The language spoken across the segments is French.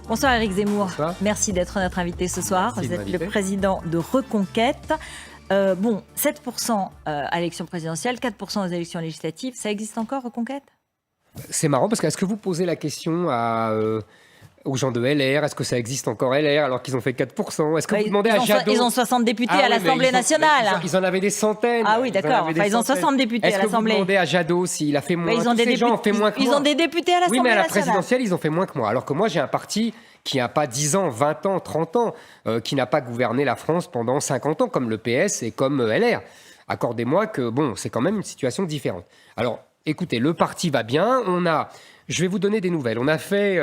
Bonsoir Éric Zemmour. Bonsoir. Merci d'être notre invité ce soir. Merci Vous de êtes le m'inviter. président de Reconquête. 7% à l'élection présidentielle, 4% aux élections législatives. Ça existe encore, Reconquête? C'est marrant parce que est-ce que vous posez la question aux gens de LR, est-ce que ça existe encore LR alors qu'ils ont fait 4%? Est-ce que vous demandez à Jadot? Ils ont 60 députés à oui, mais l'Assemblée nationale. Ils en avaient des centaines. Ah oui, d'accord. Enfin, ils ont 60 députés à Est-ce que vous l'Assemblée. demandez à Jadot s'il a fait moins? Ils ont Tous ces gens ont fait moins que moi. Ils ont des députés à l'Assemblée Oui, mais à la nationale. présidentielle, ils ont fait moins que moi. Alors que moi, j'ai un parti qui n'a pas 10 ans, 20 ans, 30 ans, qui n'a pas gouverné la France pendant 50 ans, comme le PS et comme LR. Accordez-moi que, bon, c'est quand même une situation différente. Alors, écoutez, le parti va bien. Je vais vous donner des nouvelles. On a fait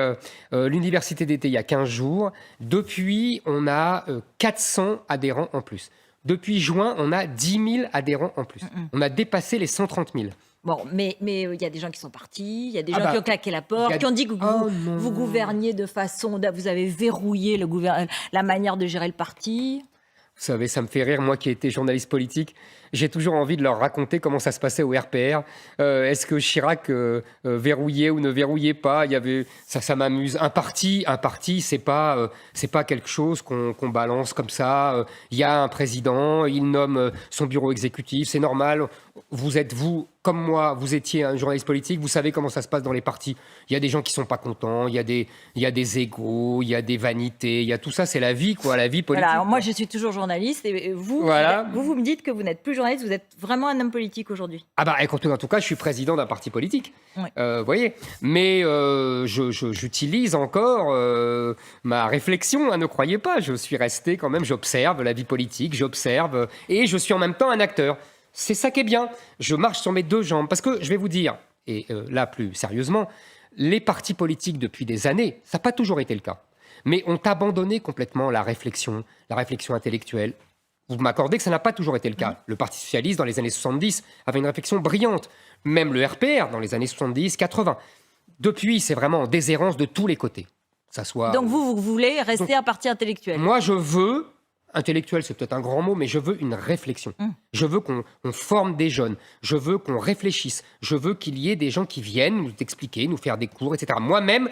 l'université d'été il y a 15 jours. Depuis, on a 400 adhérents en plus. Depuis juin, on a 10 000 adhérents en plus. On a dépassé les 130 000. Bon, mais il y a des gens qui sont partis, il y a des gens qui ont claqué la porte, il y a- qui ont dit que Oh vous gouverniez de façon... Vous avez verrouillé la manière de gérer le parti. Vous savez, ça me fait rire, moi qui ai été journaliste politique. J'ai toujours envie de leur raconter comment ça se passait au RPR. Est-ce que Chirac verrouillait ou ne verrouillait pas? Ça m'amuse. Un parti, c'est pas quelque chose qu'on balance comme ça. Il y a un président, il nomme son bureau exécutif, c'est normal. Vous, comme moi, vous étiez un journaliste politique, vous savez comment ça se passe dans les partis. Il y a des gens qui sont pas contents, il y a des égos, il y a des vanités, il y a tout ça, c'est la vie, quoi, la vie politique. Voilà, alors moi, je suis toujours journaliste et vous, Voilà. vous me dites que vous n'êtes plus journaliste, vous êtes vraiment un homme politique aujourd'hui. Ah bah écoutez, en tout cas, je suis président d'un parti politique, Oui. voyez. Mais j'utilise encore ma réflexion, hein, ne croyez pas. Je suis resté quand même, j'observe la vie politique, j'observe, et je suis en même temps un acteur. C'est ça qui est bien. Je marche sur mes deux jambes. Parce que je vais vous dire, et là plus sérieusement, les partis politiques depuis des années, ça n'a pas toujours été le cas, mais ont abandonné complètement la réflexion intellectuelle. Vous m'accordez que ça n'a pas toujours été le cas. Le Parti socialiste, dans les années 70, avait une réflexion brillante. Même le RPR, dans les années 70, 80. Depuis, c'est vraiment en déshérence de tous les côtés. Que ça soit... Donc vous voulez rester un parti intellectuel. Moi, je veux, intellectuel, c'est peut-être un grand mot, mais je veux une réflexion. Je veux qu'on forme des jeunes. Je veux qu'on réfléchisse. Je veux qu'il y ait des gens qui viennent nous expliquer, nous faire des cours, etc. Moi-même,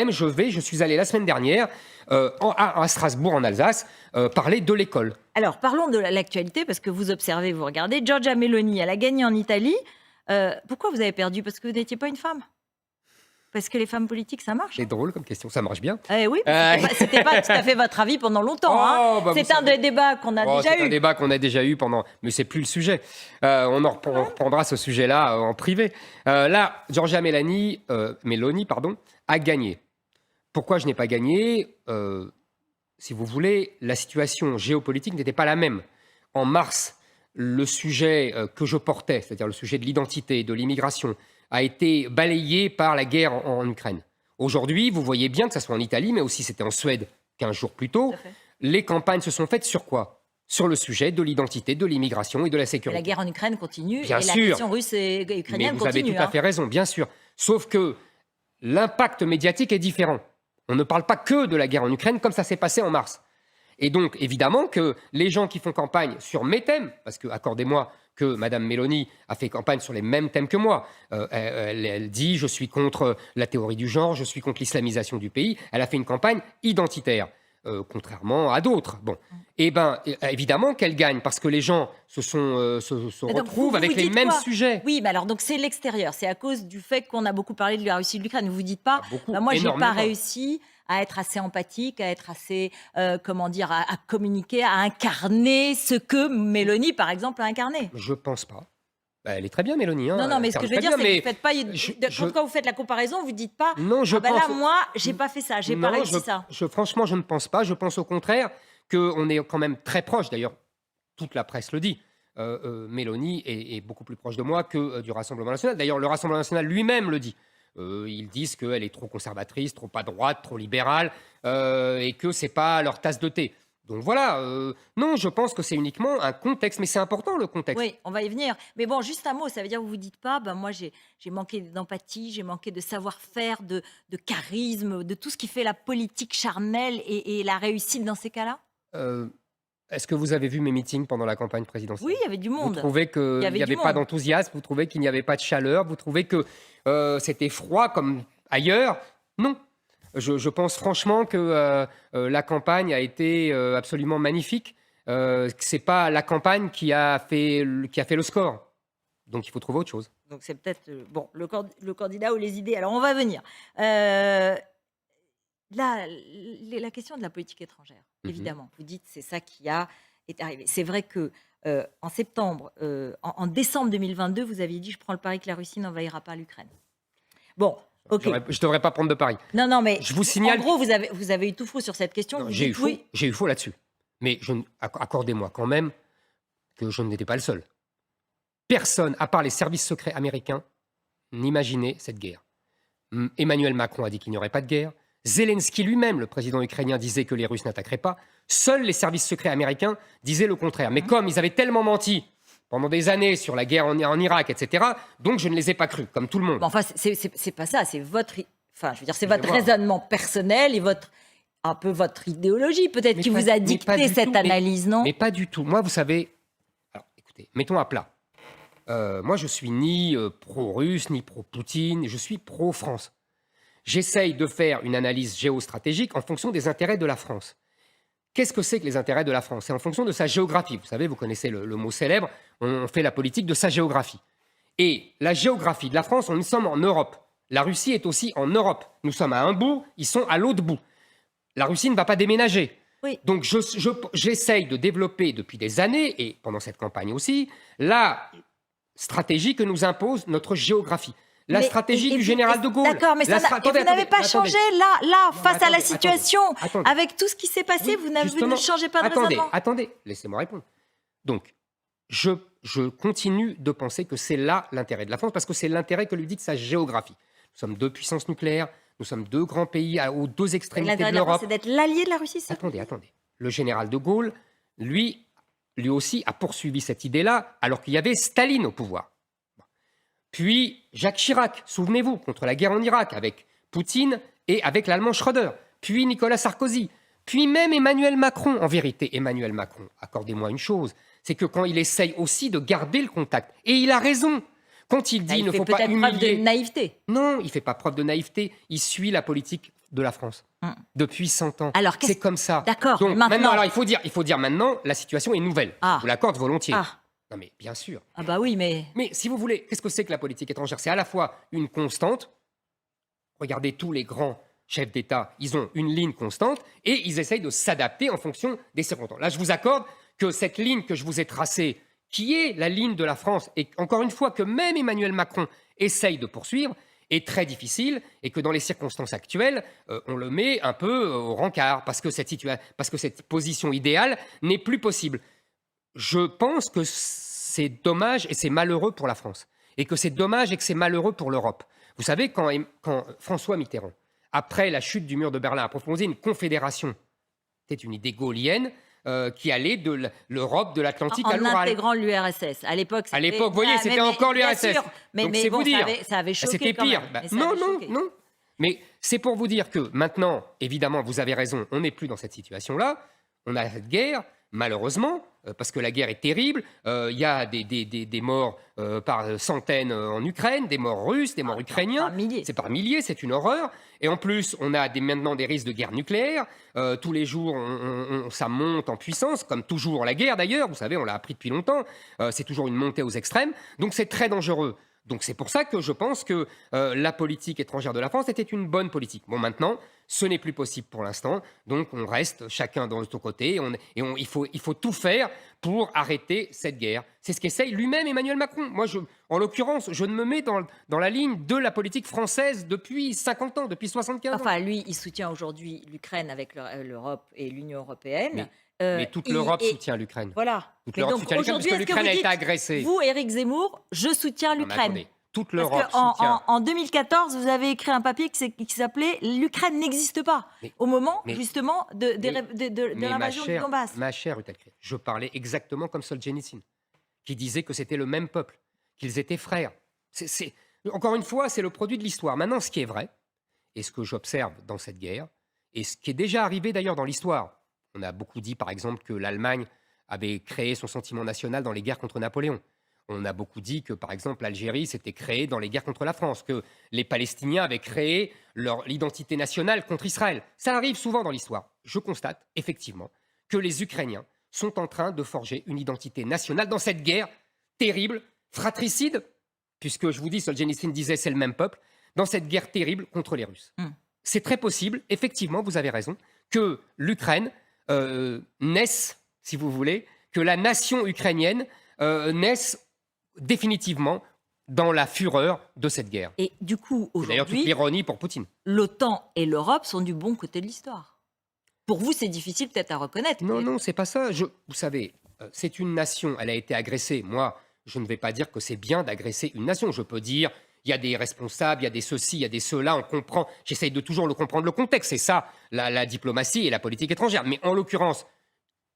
je suis allé la semaine dernière à Strasbourg, en Alsace, parler de l'école. Alors, parlons de l'actualité, parce que vous observez, vous regardez. Giorgia Meloni, elle a gagné en Italie. Pourquoi vous avez perdu? Parce que vous n'étiez pas une femme? Parce que les femmes politiques, ça marche? C'est drôle comme question, ça marche bien. Oui, c'était pas tout à fait votre avis pendant longtemps. C'est un des débats qu'on a déjà eu. C'est un débat qu'on a déjà eu mais c'est plus le sujet. On reprendra ce sujet-là en privé. Là, Giorgia Meloni, a gagné. Pourquoi je n'ai pas gagné? Si vous voulez, la situation géopolitique n'était pas la même. En mars, le sujet que je portais, c'est-à-dire le sujet de l'identité, de l'immigration, a été balayé par la guerre en Ukraine. Aujourd'hui, vous voyez bien que ce soit en Italie, mais aussi c'était en Suède 15 jours plus tôt, les campagnes se sont faites sur quoi? Sur le sujet de l'identité, de l'immigration et de la sécurité. La guerre en Ukraine continue Bien et sûr. la question russe et ukrainienne Mais vous continue. avez tout à fait raison, bien sûr. Sauf que l'impact médiatique est différent. On ne parle pas que de la guerre en Ukraine comme ça s'est passé en mars. Et donc, évidemment que les gens qui font campagne sur mes thèmes, parce que, accordez-moi, que Mme Meloni a fait campagne sur les mêmes thèmes que moi. Elle dit « je suis contre la théorie du genre, je suis contre l'islamisation du pays ». Elle a fait une campagne identitaire, contrairement à d'autres. Bon. Eh bien, évidemment qu'elle gagne, parce que les gens se retrouvent avec les mêmes sujets. Oui, mais alors, donc c'est l'extérieur. C'est à cause du fait qu'on a beaucoup parlé de la Russie et de l'Ukraine. Vous ne dites pas, moi, je n'ai pas réussi à être assez empathique, à être assez, à communiquer, à incarner ce que Meloni, par exemple, a incarné. Je ne pense pas. Elle est très bien, Meloni. Non, mais ce que je veux dire, c'est que vous faites pas. Quand vous faites la comparaison, vous ne dites pas. Non, là, moi, j'ai pas fait ça, j'ai pas réussi ça. Franchement, je ne pense pas. Je pense au contraire qu'on est quand même très proche. D'ailleurs, toute la presse le dit. Meloni est beaucoup plus proche de moi que du Rassemblement national. D'ailleurs, le Rassemblement national lui-même le dit. Ils disent qu'elle est trop conservatrice, trop à droite, trop libérale, et que c'est pas leur tasse de thé. Donc voilà, non, je pense que c'est uniquement un contexte, mais c'est important le contexte. Oui, on va y venir. Mais bon, juste un mot, ça veut dire que vous vous dites pas, moi j'ai manqué d'empathie, j'ai manqué de savoir-faire, de charisme, de tout ce qui fait la politique charnelle et la réussite dans ces cas-là? Est-ce que vous avez vu mes meetings pendant la campagne présidentielle? Oui, il y avait du monde. Vous trouvez qu'il n'y avait pas d'enthousiasme? Vous trouvez qu'il n'y avait pas de chaleur? Vous trouvez que c'était froid comme ailleurs? Non. Je pense franchement que la campagne a été absolument magnifique. C'est pas la campagne qui a fait le score. Donc il faut trouver autre chose. Donc c'est peut-être bon, le candidat ou les idées. Alors on va venir. La question de la politique étrangère, évidemment. Vous dites c'est ça qui est arrivé. C'est vrai que en septembre, en décembre 2022, vous aviez dit je prends le pari que la Russie n'envahira pas l'Ukraine. Bon. Ok. Je devrais pas prendre de pari. Non, mais je vous signale. En gros, vous avez eu tout faux sur cette question. J'ai eu faux là-dessus. Mais accordez-moi quand même que je n'étais pas le seul. Personne, à part les services secrets américains, n'imaginait cette guerre. Emmanuel Macron a dit qu'il n'y aurait pas de guerre. Zelensky lui-même, le président ukrainien, disait que les Russes n'attaqueraient pas. Seuls les services secrets américains disaient le contraire. Mais comme ils avaient tellement menti pendant des années sur la guerre en Irak, etc., donc je ne les ai pas crus, comme tout le monde. Bon, enfin, c'est pas ça, c'est votre, c'est votre raisonnement personnel et un peu votre idéologie peut-être qui vous a dicté cette analyse, non? Mais pas du tout. Moi, vous savez, alors écoutez, mettons à plat. Moi, je suis ni pro-russe, ni pro-Poutine, je suis pro-France. J'essaye de faire une analyse géostratégique en fonction des intérêts de la France. Qu'est-ce que c'est que les intérêts de la France? C'est en fonction de sa géographie. Vous savez, vous connaissez le mot célèbre, on fait la politique de sa géographie. Et la géographie de la France, nous sommes en Europe. La Russie est aussi en Europe. Nous sommes à un bout, ils sont à l'autre bout. La Russie ne va pas déménager. Oui. Donc j'essaye de développer depuis des années, et pendant cette campagne aussi, la stratégie que nous impose notre géographie. La stratégie du général de Gaulle. D'accord, mais vous n'avez pas changé là, face à la situation. Avec tout ce qui s'est passé, vous ne changez pas de raisonnement. Attendez, laissez-moi répondre. Donc, je continue de penser que c'est là l'intérêt de la France, parce que c'est l'intérêt que lui dit sa géographie. Nous sommes deux puissances nucléaires, nous sommes deux grands pays aux deux extrémités de l'Europe. C'est d'être l'allié de la Russie, ça? Attendez. Le général de Gaulle, lui aussi a poursuivi cette idée-là, alors qu'il y avait Staline au pouvoir. Puis Jacques Chirac, souvenez-vous, contre la guerre en Irak, avec Poutine et avec l'Allemand Schröder. Puis Nicolas Sarkozy. Puis même Emmanuel Macron. En vérité, Emmanuel Macron, accordez-moi une chose, c'est que quand il essaye aussi de garder le contact, et il a raison, quand il dit il ne faut pas humilier... Il fait peut-être preuve de naïveté. Non, il ne fait pas preuve de naïveté, il suit la politique de la France depuis 100 ans. C'est comme ça. D'accord, donc maintenant, alors, il faut dire maintenant, la situation est nouvelle. Je vous l'accorde volontiers. Non mais bien sûr. Ah bah oui, mais... Mais si vous voulez, qu'est-ce que c'est que la politique étrangère? C'est à la fois une constante. Regardez tous les grands chefs d'État, ils ont une ligne constante et ils essayent de s'adapter en fonction des circonstances. Là, je vous accorde que cette ligne que je vous ai tracée, qui est la ligne de la France, et encore une fois que même Emmanuel Macron essaye de poursuivre, est très difficile et que dans les circonstances actuelles, on le met un peu au rencard parce que cette position idéale n'est plus possible. Je pense que c'est dommage et c'est malheureux pour la France. Et que c'est dommage et que c'est malheureux pour l'Europe. Vous savez, quand François Mitterrand, après la chute du mur de Berlin, a proposé une confédération, c'était une idée gaulienne, qui allait de l'Europe, de l'Atlantique à l'Oural. En intégrant l'URSS. À l'époque, vous voyez, c'était encore l'URSS. Mais c'est bon, ça avait choqué. C'était pire. Non. Mais c'est pour vous dire que maintenant, évidemment, vous avez raison, on n'est plus dans cette situation-là. On a cette guerre. Malheureusement, parce que la guerre est terrible, il y a des morts par centaines en Ukraine, des morts russes, des morts ukrainiens. C'est par milliers, c'est une horreur. Et en plus, on a maintenant des risques de guerre nucléaire. Tous les jours, ça monte en puissance, comme toujours la guerre d'ailleurs. Vous savez, on l'a appris depuis longtemps. C'est toujours une montée aux extrêmes. Donc c'est très dangereux. Donc c'est pour ça que je pense que la politique étrangère de la France était une bonne politique. Bon, maintenant, ce n'est plus possible pour l'instant. Donc on reste chacun dans notre côté. Il faut tout faire pour arrêter cette guerre. C'est ce qu'essaye lui-même Emmanuel Macron. Moi, en l'occurrence, je ne me mets dans la ligne de la politique française depuis 50 ans, depuis 75 ans. Enfin, lui, il soutient aujourd'hui l'Ukraine avec l'Europe et l'Union européenne. Mais toute l'Europe soutient l'Ukraine. Voilà. Toute l'Europe soutient l'Ukraine parce que l'Ukraine a été agressée. Vous, Éric Zemmour, je soutiens l'Ukraine. Toute l'Europe soutient. En 2014, vous avez écrit un papier qui s'appelait « L'Ukraine n'existe pas », au moment, justement, de l'invasion du Donbass. Ma chère Ruth Elkré, je parlais exactement comme Solzhenitsyn, qui disait que c'était le même peuple, qu'ils étaient frères. Encore une fois, c'est le produit de l'histoire. Maintenant, ce qui est vrai, et ce que j'observe dans cette guerre, et ce qui est déjà arrivé d'ailleurs dans l'histoire, on a beaucoup dit, par exemple, que l'Allemagne avait créé son sentiment national dans les guerres contre Napoléon. On a beaucoup dit que, par exemple, l'Algérie s'était créée dans les guerres contre la France, que les Palestiniens avaient créé l'identité nationale contre Israël. Ça arrive souvent dans l'histoire. Je constate, effectivement, que les Ukrainiens sont en train de forger une identité nationale dans cette guerre terrible, fratricide, puisque je vous dis, Solzhenitsyn disait c'est le même peuple, dans cette guerre terrible contre les Russes. C'est très possible, effectivement, vous avez raison, que l'Ukraine naisse, si vous voulez, que la nation ukrainienne naisse définitivement dans la fureur de cette guerre. Et du coup, aujourd'hui, d'ailleurs toute l'ironie pour Poutine. L'OTAN et l'Europe sont du bon côté de l'histoire. Pour vous, c'est difficile peut-être à reconnaître. Non, non, c'est pas ça. Vous savez, c'est une nation, elle a été agressée. Moi, je ne vais pas dire que c'est bien d'agresser une nation. Je peux dire, il y a des responsables, il y a des ceci, il y a des cela, on comprend. J'essaye de toujours comprendre le contexte. C'est ça, la diplomatie et la politique étrangère. Mais en l'occurrence,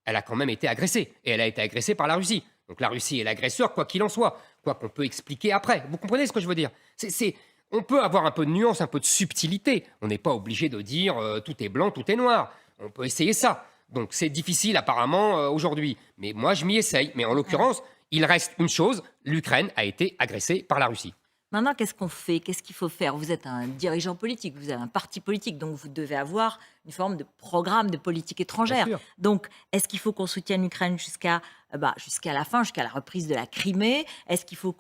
elle a quand même été agressée. Et elle a été agressée par la Russie. Donc la Russie est l'agresseur, quoi qu'il en soit. Quoi qu'on peut expliquer après. Vous comprenez ce que je veux dire ? On peut avoir un peu de nuance, un peu de subtilité. On n'est pas obligé de dire tout est blanc, tout est noir. On peut essayer ça. Donc c'est difficile apparemment aujourd'hui. Mais moi, je m'y essaye. Mais en l'occurrence, il reste une chose, l'Ukraine a été agressée par la Russie. Maintenant, qu'est-ce qu'on fait ? Qu'est-ce qu'il faut faire ? Vous êtes un dirigeant politique, vous avez un parti politique, donc vous devez avoir une forme de programme de politique étrangère. Donc, est-ce qu'il faut qu'on soutienne l'Ukraine jusqu'à la fin, jusqu'à la reprise de la Crimée ? Est-ce qu'il faut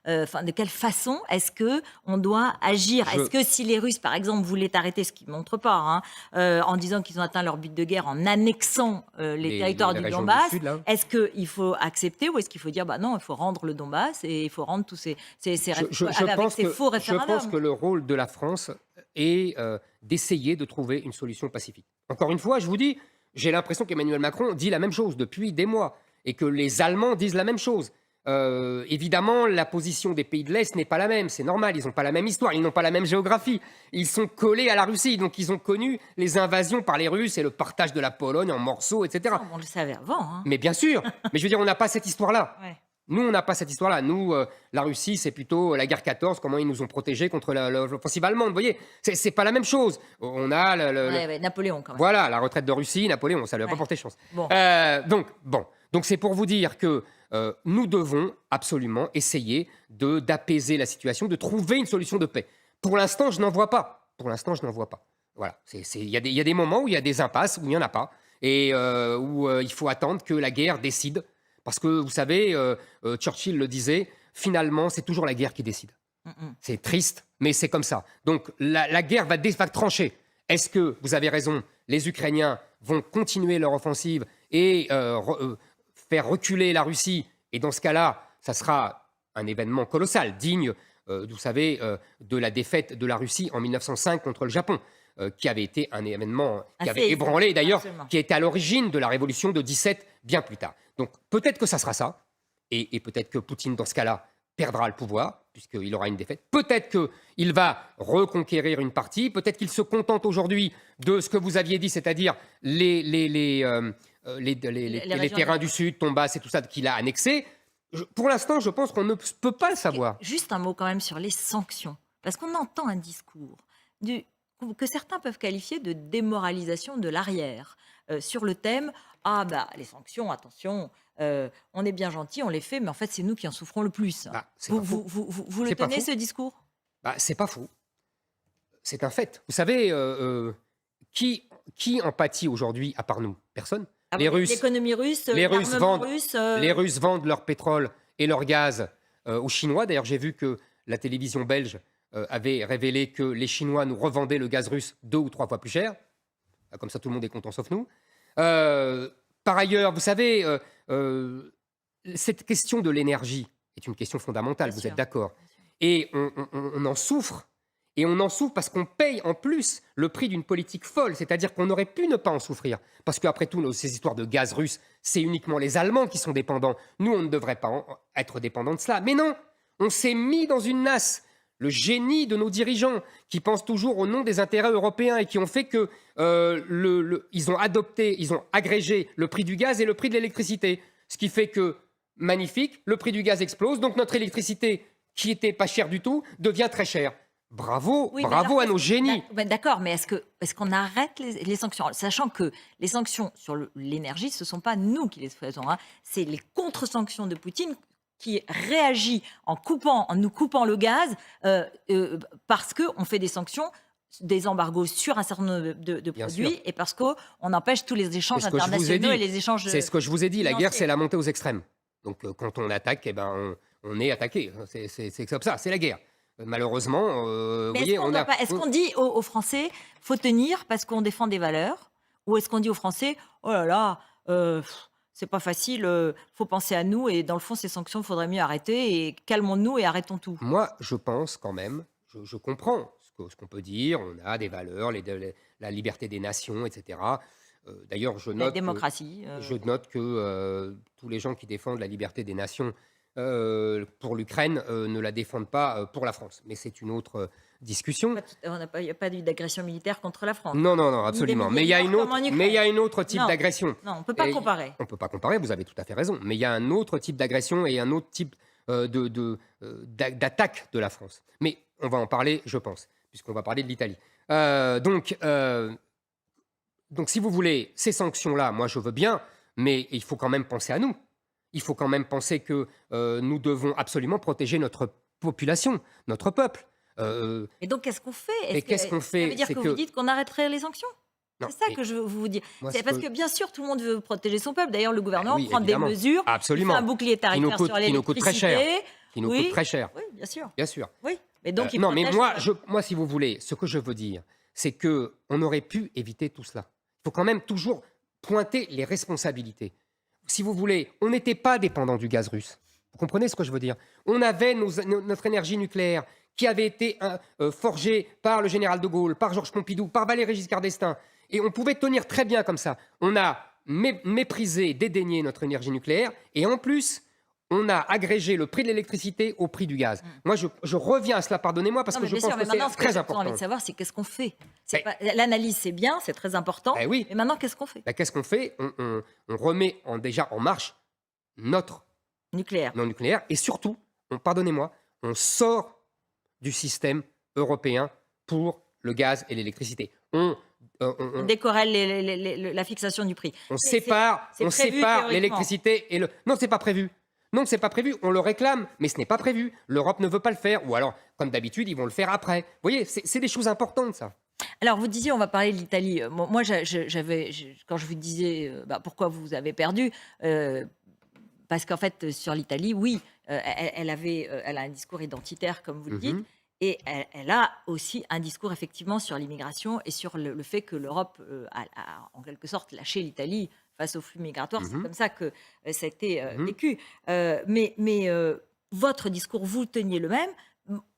de quelle façon est-ce qu'on doit agir ? Est-ce que si les Russes, par exemple, voulaient arrêter, ce qu'ils ne montrent pas, en disant qu'ils ont atteint leur but de guerre, en annexant les territoires du Donbass, est-ce qu'il faut accepter ou est-ce qu'il faut dire, non, il faut rendre le Donbass et il faut rendre tous ces faux référendums ? Je pense que le rôle de la France est d'essayer de trouver une solution pacifique. Encore une fois, je vous dis, j'ai l'impression qu'Emmanuel Macron dit la même chose depuis des mois et que les Allemands disent la même chose. Évidemment, la position des pays de l'Est n'est pas la même, c'est normal, ils n'ont pas la même histoire, ils n'ont pas la même géographie. Ils sont collés à la Russie, donc ils ont connu les invasions par les Russes et le partage de la Pologne en morceaux, etc. On le savait avant. Mais bien sûr, mais je veux dire, on n'a pas cette histoire-là. Nous, on n'a pas cette histoire-là. Nous, la Russie, c'est plutôt la guerre 14, comment ils nous ont protégés contre l'offensive allemande. Vous voyez, c'est pas la même chose. On a Napoléon, quand même. Voilà, la retraite de Russie, Napoléon, ça lui a pas porté chance. Donc c'est pour vous dire que nous devons absolument essayer d'apaiser la situation, de trouver une solution de paix. Pour l'instant, je n'en vois pas. Voilà, il y a des moments où il y a des impasses, où il n'y en a pas, et où il faut attendre que la guerre décide. Parce que, vous savez, Churchill le disait, finalement, c'est toujours la guerre qui décide. C'est triste, mais c'est comme ça. Donc, la guerre va trancher. Est-ce que, vous avez raison, les Ukrainiens vont continuer leur offensive et faire reculer la Russie ? Et dans ce cas-là, ça sera un événement colossal, digne, vous savez, de la défaite de la Russie en 1905 contre le Japon. Qui avait été un événement qui avait ébranlé, d'ailleurs, qui était à l'origine de la révolution de 17, bien plus tard. Donc peut-être que ça sera ça, et peut-être que Poutine, dans ce cas-là, perdra le pouvoir, puisqu'il aura une défaite. Peut-être qu'il va reconquérir une partie, peut-être qu'il se contente aujourd'hui de ce que vous aviez dit, c'est-à-dire les terrains du Sud, Donbass et tout ça, qu'il a annexé. Pour l'instant, je pense qu'on ne peut pas le savoir. Juste un mot quand même sur les sanctions, parce qu'on entend un discours que certains peuvent qualifier de démoralisation de l'arrière, sur le thème « Ah, les sanctions, attention, on est bien gentil, on les fait, mais en fait, c'est nous qui en souffrons le plus. » Vous le tenez, ce discours ? C'est pas faux. C'est un fait. Vous savez, qui en pâtit aujourd'hui, à part nous ? Personne. Les Russes. L'économie russe, les Russes vendent leur pétrole et leur gaz aux Chinois. D'ailleurs, j'ai vu que la télévision belge avait révélé que les Chinois nous revendaient le gaz russe 2 ou 3 fois plus cher. Comme ça, tout le monde est content, sauf nous. Par ailleurs, vous savez, cette question de l'énergie est une question fondamentale, vous êtes d'accord ? Et on en souffre. Et on en souffre parce qu'on paye en plus le prix d'une politique folle. C'est-à-dire qu'on aurait pu ne pas en souffrir. Parce qu'après tout, ces histoires de gaz russe, c'est uniquement les Allemands qui sont dépendants. Nous, on ne devrait pas être dépendants de cela. Mais non, on s'est mis dans une nasse. Le génie de nos dirigeants qui pensent toujours au nom des intérêts européens et qui ont fait que ils ont agrégé le prix du gaz et le prix de l'électricité. Ce qui fait que, magnifique, le prix du gaz explose, donc notre électricité, qui était pas chère du tout, devient très chère. Bravo, bravo à nos génies. D'accord, mais est-ce qu'on arrête les sanctions ? Sachant que les sanctions sur l'énergie, ce ne sont pas nous qui les faisons. C'est les contre-sanctions de Poutine qui réagit en nous coupant le gaz parce qu'on fait des sanctions, des embargos sur un certain nombre de produits et parce qu'on empêche tous les échanges internationaux et les échanges. C'est ce que je vous ai dit. La guerre, c'est la montée aux extrêmes. Donc, quand on attaque, on est attaqué. C'est comme ça, c'est la guerre. Malheureusement, est-ce qu'on dit aux Français, faut tenir parce qu'on défend des valeurs, ou est-ce qu'on dit aux Français, oh là là, c'est pas facile, faut penser à nous et dans le fond, ces sanctions, il faudrait mieux arrêter et calmons-nous et arrêtons tout. Moi, je pense quand même, je comprends ce qu'on peut dire, on a des valeurs, la liberté des nations, etc. D'ailleurs, je note la démocratie. Je note que tous les gens qui défendent la liberté des nations pour l'Ukraine ne la défendent pas pour la France. Mais c'est une autre discussion. Il n'y a pas eu d'agression militaire contre la France. Non, absolument. Mais il y a une autre type d'agression. Non, on ne peut pas comparer. On ne peut pas comparer, vous avez tout à fait raison. Mais il y a un autre type d'agression et un autre type d'attaque de la France. Mais on va en parler, je pense, puisqu'on va parler de l'Italie. Donc, si vous voulez, ces sanctions-là, moi, je veux bien, mais il faut quand même penser à nous. Il faut quand même penser que nous devons absolument protéger notre population, notre peuple. Et donc, qu'est-ce qu'on fait qu'est-ce qu'on fait? Ça veut dire que vous dites qu'on arrêterait les sanctions? C'est ça que je veux vous dire. C'est parce que, bien sûr, tout le monde veut protéger son peuple. D'ailleurs, le gouvernement prend des mesures. Absolument. Il fait un bouclier tarifaire sur l'électricité. Qui nous coûte très cher. Qui nous coûte très cher. Oui, bien sûr. Bien sûr. Oui. Mais donc, non, mais moi, si vous voulez, ce que je veux dire, c'est qu'on aurait pu éviter tout cela. Il faut quand même toujours pointer les responsabilités. Si vous voulez, on n'était pas dépendant du gaz russe. Vous comprenez ce que je veux dire? On avait notre énergie nucléaire qui avait été forgée par le général de Gaulle, par Georges Pompidou, par Valéry Giscard d'Estaing. Et on pouvait tenir très bien comme ça. On a méprisé, dédaigné notre énergie nucléaire. Et en plus, on a agrégé le prix de l'électricité au prix du gaz. Moi, je reviens à cela, pardonnez-moi, parce que je pense que c'est très important. Ce que j'ai envie de savoir, c'est qu'est-ce qu'on fait. L'analyse, c'est bien, c'est très important. Oui. Mais maintenant, qu'est-ce qu'on fait? Qu'est-ce qu'on fait? On remet déjà en marche notre nucléaire. Et surtout, pardonnez-moi, on sort du système européen pour le gaz et l'électricité. On décorrèle la fixation du prix. On sépare l'électricité et le... Non, c'est pas prévu. Non, c'est pas prévu. On le réclame, mais ce n'est pas prévu. L'Europe ne veut pas le faire. Ou alors, comme d'habitude, ils vont le faire après. Vous voyez, c'est des choses importantes, ça. Alors, vous disiez, on va parler de l'Italie. Moi, quand je vous disais pourquoi vous avez perdu, parce qu'en fait, sur l'Italie, oui, elle a un discours identitaire, comme vous le dites. Et elle a aussi un discours effectivement sur l'immigration et sur le fait que l'Europe a en quelque sorte lâché l'Italie face aux flux migratoires. C'est comme ça que ça a été vécu. Mais votre discours, vous le teniez le même,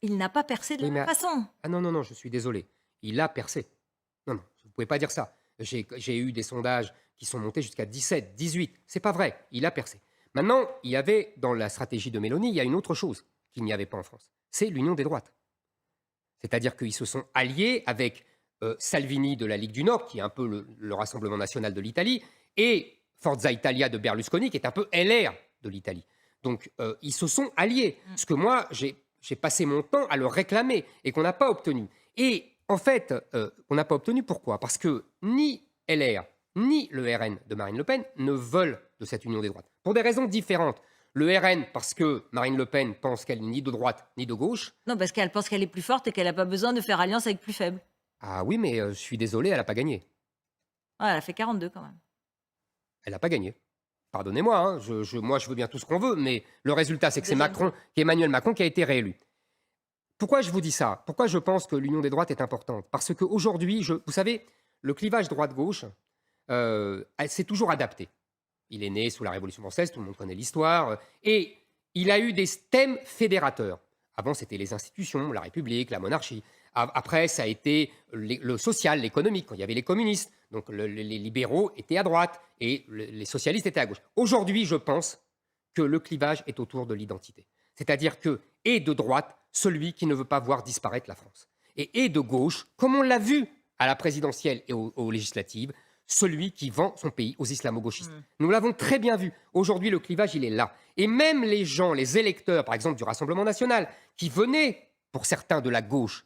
il n'a pas percé de la même façon. Ah non, je suis désolé. Il a percé. Non, vous ne pouvez pas dire ça. J'ai eu des sondages qui sont montés jusqu'à 17, 18. C'est pas vrai. Il a percé. Maintenant, il y avait dans la stratégie de Meloni, il y a une autre chose qu'il n'y avait pas en France. C'est l'union des droites. C'est-à-dire qu'ils se sont alliés avec Salvini de la Ligue du Nord, qui est un peu le Rassemblement national de l'Italie, et Forza Italia de Berlusconi, qui est un peu LR de l'Italie. Donc, ils se sont alliés. Ce que moi, j'ai passé mon temps à le réclamer et qu'on n'a pas obtenu. Et en fait, on n'a pas obtenu pourquoi? Parce que ni LR, ni le RN de Marine Le Pen ne veulent de cette union des droites. Pour des raisons différentes. Le RN, parce que Marine Le Pen pense qu'elle n'est ni de droite ni de gauche. Non, parce qu'elle pense qu'elle est plus forte et qu'elle n'a pas besoin de faire alliance avec plus faible. Ah oui, mais je suis désolé, elle n'a pas gagné. Ouais, elle a fait 42 quand même. Elle n'a pas gagné. Pardonnez-moi, hein, moi je veux bien tout ce qu'on veut, mais le résultat, c'est que c'est Emmanuel Macron qui a été réélu. Pourquoi je vous dis ça? Pourquoi je pense que l'union des droites est importante? Parce qu'aujourd'hui, vous savez, le clivage droite-gauche s'est toujours adapté. Il est né sous la Révolution française, tout le monde connaît l'histoire, et il a eu des thèmes fédérateurs. Avant, c'était les institutions, la République, la monarchie. Après, ça a été le social, l'économique, quand il y avait les communistes. Donc les libéraux étaient à droite et les socialistes étaient à gauche. Aujourd'hui, je pense que le clivage est autour de l'identité. C'est-à-dire que, et de droite, celui qui ne veut pas voir disparaître la France. Et de gauche, comme on l'a vu à la présidentielle et aux législatives, celui qui vend son pays aux islamo-gauchistes. Nous l'avons très bien vu. Aujourd'hui, le clivage, il est là. Et même les gens, les électeurs, par exemple, du Rassemblement national, qui venaient, pour certains, de la gauche,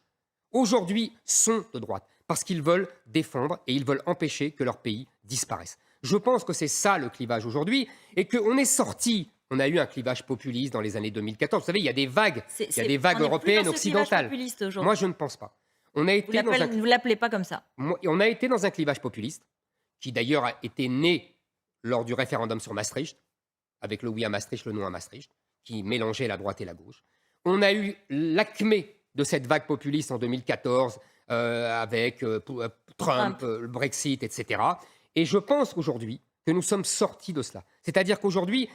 aujourd'hui, sont de droite. Parce qu'ils veulent défendre et ils veulent empêcher que leur pays disparaisse. Je pense que c'est ça, le clivage aujourd'hui, et qu'on est sorti, On a eu un clivage populiste dans les années 2014. Vous savez, il y a des vagues, européennes, occidentales. Moi, je ne pense pas. Vous ne l'appelez pas comme ça. On a été dans un clivage populiste, qui d'ailleurs a été né lors du référendum sur Maastricht, avec le oui à Maastricht, le non à Maastricht, qui mélangeait la droite et la gauche. On a eu l'acmé de cette vague populiste en 2014, avec Trump, le Brexit, etc. Et je pense aujourd'hui que nous sommes sortis de cela. C'est-à-dire qu'aujourd'hui,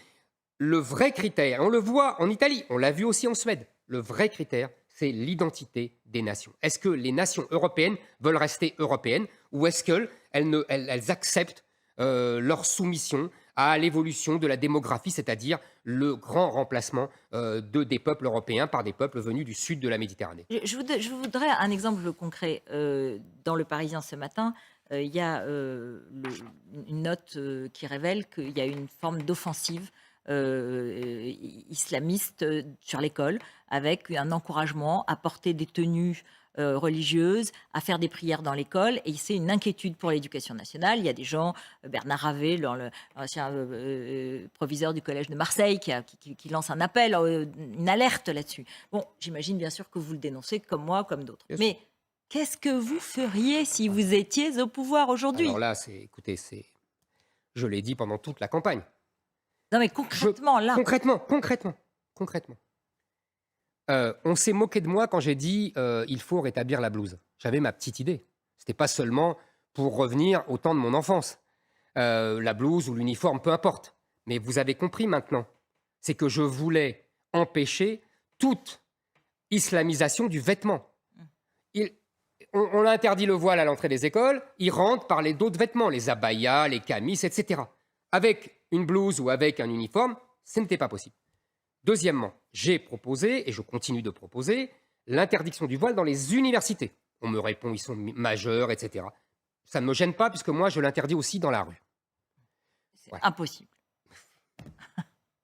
le vrai critère, on le voit en Italie, on l'a vu aussi en Suède, le vrai critère, c'est l'identité des nations. Est-ce que les nations européennes veulent rester européennes ou est-ce qu'elles acceptent leur soumission à l'évolution de la démographie, c'est-à-dire le grand remplacement des peuples européens par des peuples venus du sud de la Méditerranée. Je voudrais un exemple concret. Dans Le Parisien ce matin, il y a une note qui révèle qu'il y a une forme d'offensive islamiste sur l'école, avec un encouragement à porter des tenues religieuses, à faire des prières dans l'école, et c'est une inquiétude pour l'éducation nationale. Il y a des gens, Bernard Ravet, l'ancien proviseur du collège de Marseille, qui lance un appel, une alerte là-dessus. Bon, j'imagine bien sûr que vous le dénoncez, comme moi, comme d'autres. Mais qu'est-ce que vous feriez si vous étiez au pouvoir aujourd'hui? Alors là, je l'ai dit pendant toute la campagne. Non mais concrètement, là... Concrètement. On s'est moqué de moi quand j'ai dit il faut rétablir la blouse. J'avais ma petite idée. C'était pas seulement pour revenir au temps de mon enfance. La blouse ou l'uniforme, peu importe. Mais vous avez compris maintenant. C'est que je voulais empêcher toute islamisation du vêtement. On a interdit le voile à l'entrée des écoles. Ils rentrent par les d'autres vêtements, les abayas, les camis, etc. Avec une blouse ou avec un uniforme, ce n'était pas possible. Deuxièmement, j'ai proposé, et je continue de proposer, l'interdiction du voile dans les universités. On me répond, ils sont majeurs, etc. Ça ne me gêne pas, puisque moi, je l'interdis aussi dans la rue. C'est impossible.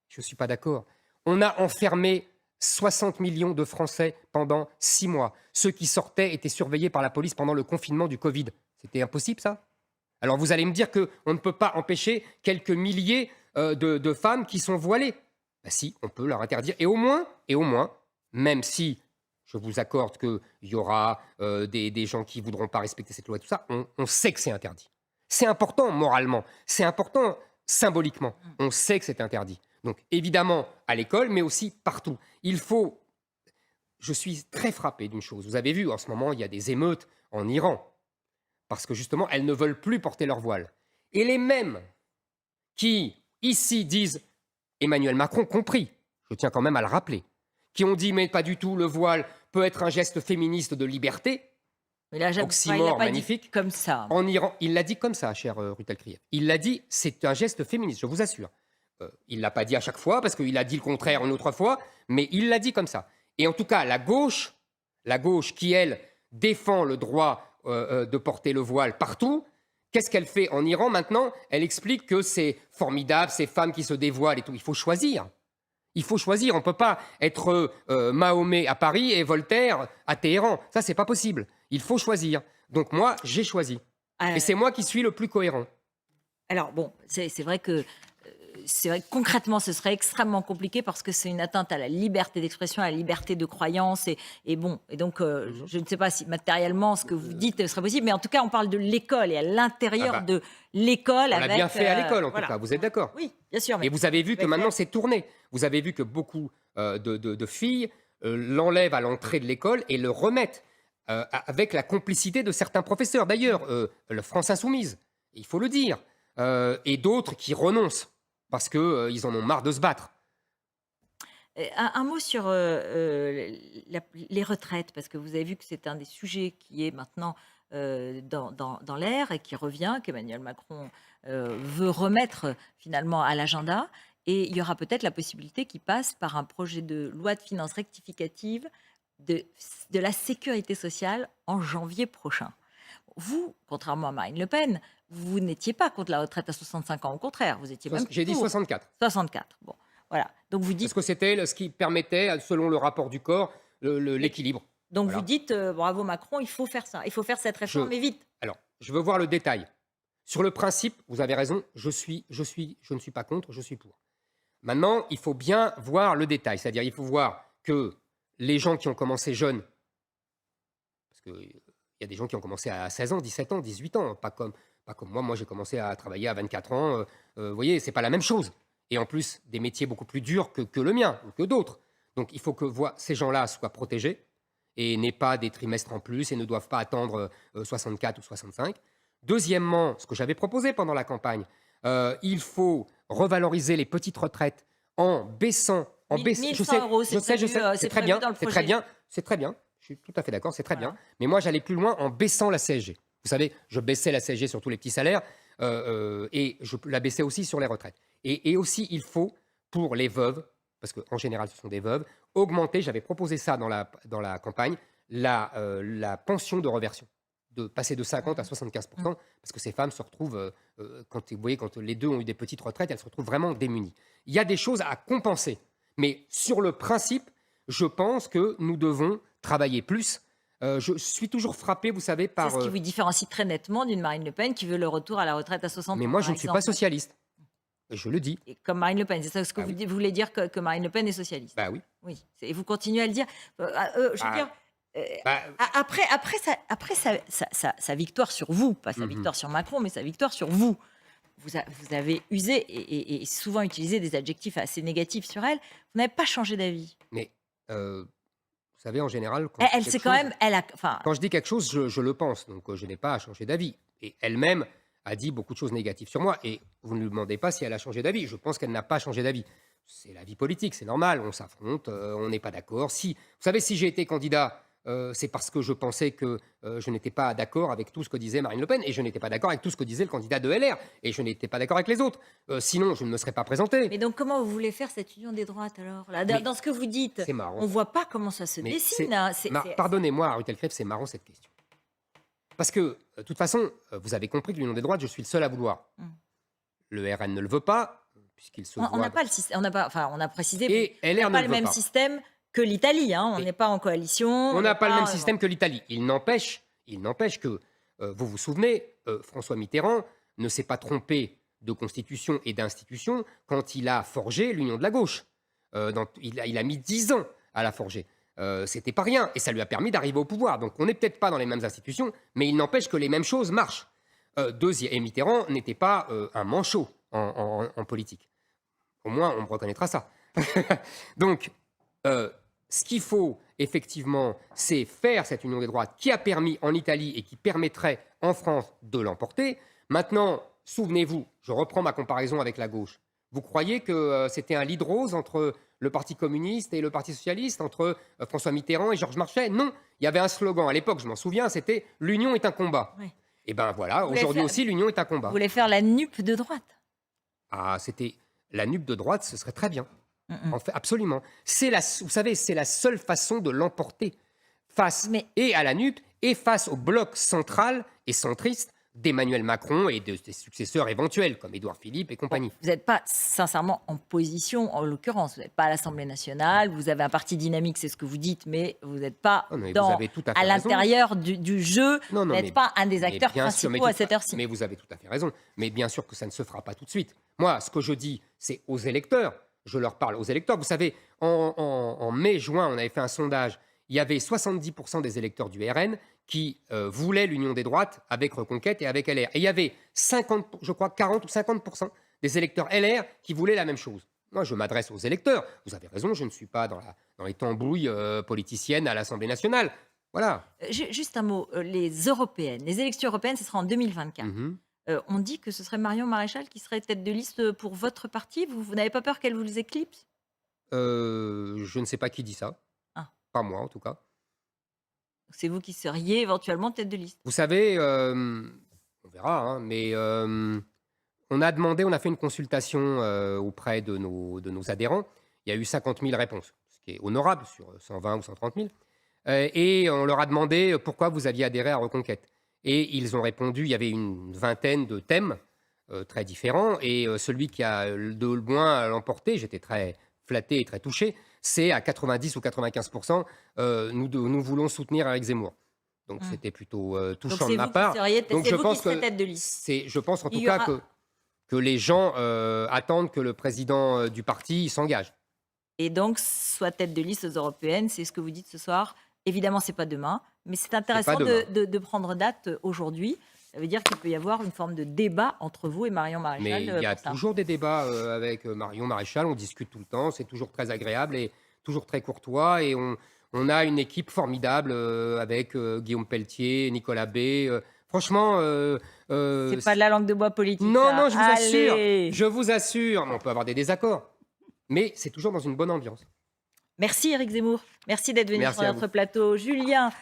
Je ne suis pas d'accord. On a enfermé 60 millions de Français pendant 6 mois. Ceux qui sortaient étaient surveillés par la police pendant le confinement du Covid. C'était impossible, ça ? Alors vous allez me dire qu'on ne peut pas empêcher quelques milliers de femmes qui sont voilées. Ben si, on peut leur interdire. Et au moins, même si je vous accorde qu'il y aura des gens qui ne voudront pas respecter cette loi et tout ça, on sait que c'est interdit. C'est important moralement, c'est important symboliquement. On sait que c'est interdit. Donc évidemment à l'école, mais aussi partout. Je suis très frappé d'une chose. Vous avez vu, en ce moment, il y a des émeutes en Iran. Parce que justement, elles ne veulent plus porter leur voile. Et les mêmes qui, ici, disent, Emmanuel Macron compris, je tiens quand même à le rappeler, qui ont dit, mais pas du tout, le voile peut être un geste féministe de liberté, mais là, oxymore magnifique. Dit comme ça. En Iran, il l'a dit comme ça, cher Ruth Elkrieff. Il l'a dit, c'est un geste féministe, je vous assure. Il ne l'a pas dit à chaque fois, parce qu'il a dit le contraire une autre fois, mais il l'a dit comme ça. Et en tout cas, la gauche qui, elle, défend le droit de porter le voile partout, qu'est-ce qu'elle fait en Iran maintenant? Elle explique que c'est formidable, ces femmes qui se dévoilent et tout. Il faut choisir. On ne peut pas être Mahomet à Paris et Voltaire à Téhéran. Ça, c'est pas possible. Il faut choisir. Donc moi, j'ai choisi. Et c'est moi qui suis le plus cohérent. Alors bon, c'est vrai que concrètement, ce serait extrêmement compliqué parce que c'est une atteinte à la liberté d'expression, à la liberté de croyance. Et donc, je ne sais pas si matériellement, ce que vous dites serait possible, mais en tout cas, on parle de l'école et à l'intérieur de l'école. On l'a bien fait à l'école, en tout cas. Vous êtes d'accord? Oui, bien sûr. Et vous avez vu que maintenant, c'est tourné. Vous avez vu que beaucoup de filles l'enlèvent à l'entrée de l'école et le remettent avec la complicité de certains professeurs. D'ailleurs, la France Insoumise, il faut le dire, et d'autres qui renoncent. Parce qu'ils en ont marre de se battre. Un mot sur les retraites, parce que vous avez vu que c'est un des sujets qui est maintenant dans l'air et qui revient, qu'Emmanuel Macron veut remettre finalement à l'agenda. Et il y aura peut-être la possibilité qu'il passe par un projet de loi de finances rectificative de la sécurité sociale en janvier prochain. Vous, contrairement à Marine Le Pen, vous n'étiez pas contre la retraite à 65 ans. Au contraire, vous étiez même J'ai dit 64. 64, bon, voilà. Donc vous dites... Parce que c'était ce qui permettait, selon le rapport du corps, l'équilibre. Donc voilà. Vous dites, bravo Macron, il faut faire ça. Il faut faire cette réforme, mais vite. Alors, je veux voir le détail. Sur le principe, vous avez raison, je ne suis pas contre, je suis pour. Maintenant, il faut bien voir le détail. C'est-à-dire, il faut voir que les gens qui ont commencé jeunes, parce qu'il y a des gens qui ont commencé à 16 ans, 17 ans, 18 ans, pas comme moi. Moi, j'ai commencé à travailler à 24 ans. Vous voyez, c'est pas la même chose. Et en plus, des métiers beaucoup plus durs que le mien ou que d'autres. Donc, il faut que ces gens-là soient protégés et n'aient pas des trimestres en plus et ne doivent pas attendre 64 ou 65. Deuxièmement, ce que j'avais proposé pendant la campagne, il faut revaloriser les petites retraites en baissant. 1 100 euros, je sais, c'est très bien, c'est très bien. Je suis tout à fait d'accord, c'est très bien. Mais moi, j'allais plus loin en baissant la CSG. Vous savez, je baissais la CSG sur tous les petits salaires et je la baissais aussi sur les retraites. Et aussi, il faut, pour les veuves, parce qu'en général, ce sont des veuves, augmenter, j'avais proposé ça dans la campagne, la pension de reversion, de passer de 50 à 75%, parce que ces femmes se retrouvent, quand les deux ont eu des petites retraites, elles se retrouvent vraiment démunies. Il y a des choses à compenser, mais sur le principe, je pense que nous devons travailler plus. Je suis toujours frappé, vous savez, par... C'est ce qui vous différencie très nettement d'une Marine Le Pen qui veut le retour à la retraite à 60 ans. Mais moi, je ne suis pas socialiste. Je le dis. Et comme Marine Le Pen, c'est ça ce que vous voulez dire que Marine Le Pen est socialiste? Bah oui. Oui. Et vous continuez à le dire. Je veux dire, après sa victoire sur vous, pas sa victoire sur Macron, mais sa victoire sur vous, vous avez usé et souvent utilisé des adjectifs assez négatifs sur elle. Vous n'avez pas changé d'avis. Mais vous savez, en général, elle c'est quand même, quand je dis quelque chose, je le pense. Donc je n'ai pas à changer d'avis. Et elle-même a dit beaucoup de choses négatives sur moi. Et vous ne lui demandez pas si elle a changé d'avis. Je pense qu'elle n'a pas changé d'avis. C'est la vie politique, c'est normal. On s'affronte, on n'est pas d'accord. Vous savez, si j'ai été candidat, c'est parce que je pensais que je n'étais pas d'accord avec tout ce que disait Marine Le Pen. Et je n'étais pas d'accord avec tout ce que disait le candidat de LR. Et je n'étais pas d'accord avec les autres. Sinon, je ne me serais pas présenté. Mais donc, comment vous voulez faire cette union des droites, alors là, dans ce que vous dites, c'est marrant. On ne voit pas comment ça se dessine. Pardonnez-moi, Ruth Elkref, c'est marrant cette question. Parce que, de toute façon, vous avez compris que l'union des droites, je suis le seul à vouloir. Le RN ne le veut pas, puisqu'il se On n'a pas le système, on a précisé, et LR on n'a pas le même système que l'Italie. On n'est pas en coalition. On n'a pas le même système que l'Italie. Il n'empêche que, vous vous souvenez, François Mitterrand ne s'est pas trompé de constitution et d'institution quand il a forgé l'union de la gauche. Il a mis 10 ans à la forger. C'était pas rien, et ça lui a permis d'arriver au pouvoir. Donc on n'est peut-être pas dans les mêmes institutions, mais il n'empêche que les mêmes choses marchent. Et Mitterrand n'était pas un manchot en politique. Au moins, on me reconnaîtra ça. Donc, ce qu'il faut, effectivement, c'est faire cette union des droites qui a permis en Italie et qui permettrait en France de l'emporter. Maintenant, souvenez-vous, je reprends ma comparaison avec la gauche. Vous croyez que c'était un lit de rose entre le Parti communiste et le Parti socialiste, entre François Mitterrand et Georges Marchais? Non, il y avait un slogan à l'époque, je m'en souviens, c'était « L'union est un combat ». Et bien voilà, aujourd'hui aussi, l'union est un combat. Vous voulez faire la nupe de droite? Ah, c'était la nupe de droite, ce serait très bien. En fait, absolument. Vous savez, c'est la seule façon de l'emporter face et à la nupe et face au bloc central et centriste d'Emmanuel Macron et de ses successeurs éventuels, comme Édouard Philippe et compagnie. Vous n'êtes pas sincèrement en position, en l'occurrence. Vous n'êtes pas à l'Assemblée nationale, vous avez un parti dynamique, c'est ce que vous dites, mais vous n'êtes pas à l'intérieur du jeu, vous n'êtes pas un des acteurs principaux à cette heure-ci. Mais vous avez tout à fait raison. Mais bien sûr que ça ne se fera pas tout de suite. Moi, ce que je dis, c'est aux électeurs. Je leur parle aux électeurs. Vous savez, en mai-juin, on avait fait un sondage. Il y avait 70% des électeurs du RN qui voulaient l'union des droites avec Reconquête et avec LR. Et il y avait 40 ou 50% des électeurs LR qui voulaient la même chose. Moi, je m'adresse aux électeurs. Vous avez raison, je ne suis pas dans les tambouilles politiciennes à l'Assemblée nationale. Voilà. Juste un mot. Les élections européennes, ce sera en 2024. On dit que ce serait Marion Maréchal qui serait tête de liste pour votre parti. Vous n'avez pas peur qu'elle vous éclipse? Je ne sais pas qui dit ça. Pas moi, en tout cas. C'est vous qui seriez éventuellement tête de liste. Vous savez, on verra, mais on a fait une consultation auprès de nos adhérents. Il y a eu 50 000 réponses, ce qui est honorable sur 120 ou 130 000. Et on leur a demandé pourquoi vous aviez adhéré à Reconquête. Et ils ont répondu, il y avait une vingtaine de thèmes très différents. Et celui qui a de loin l'emporté, j'étais très flatté et très touché, c'est à 90 ou 95%, nous voulons soutenir Éric Zemmour. Donc c'était plutôt touchant de ma part. Donc je pense que tête de liste. Je pense en tout cas que que les gens attendent que le président du parti s'engage. Et donc, soit tête de liste aux européennes, c'est ce que vous dites ce soir. Évidemment, c'est pas demain, mais c'est intéressant de prendre date aujourd'hui. Ça veut dire qu'il peut y avoir une forme de débat entre vous et Marion Maréchal. Mais il y a toujours des débats avec Marion Maréchal, on discute tout le temps, c'est toujours très agréable et toujours très courtois. Et on a une équipe formidable avec Guillaume Pelletier, Nicolas Bay. Franchement... c'est pas de la langue de bois politique. Non, ça. non, je vous assure, on peut avoir des désaccords, mais c'est toujours dans une bonne ambiance. Merci Éric Zemmour, merci d'être venu sur notre plateau. Julien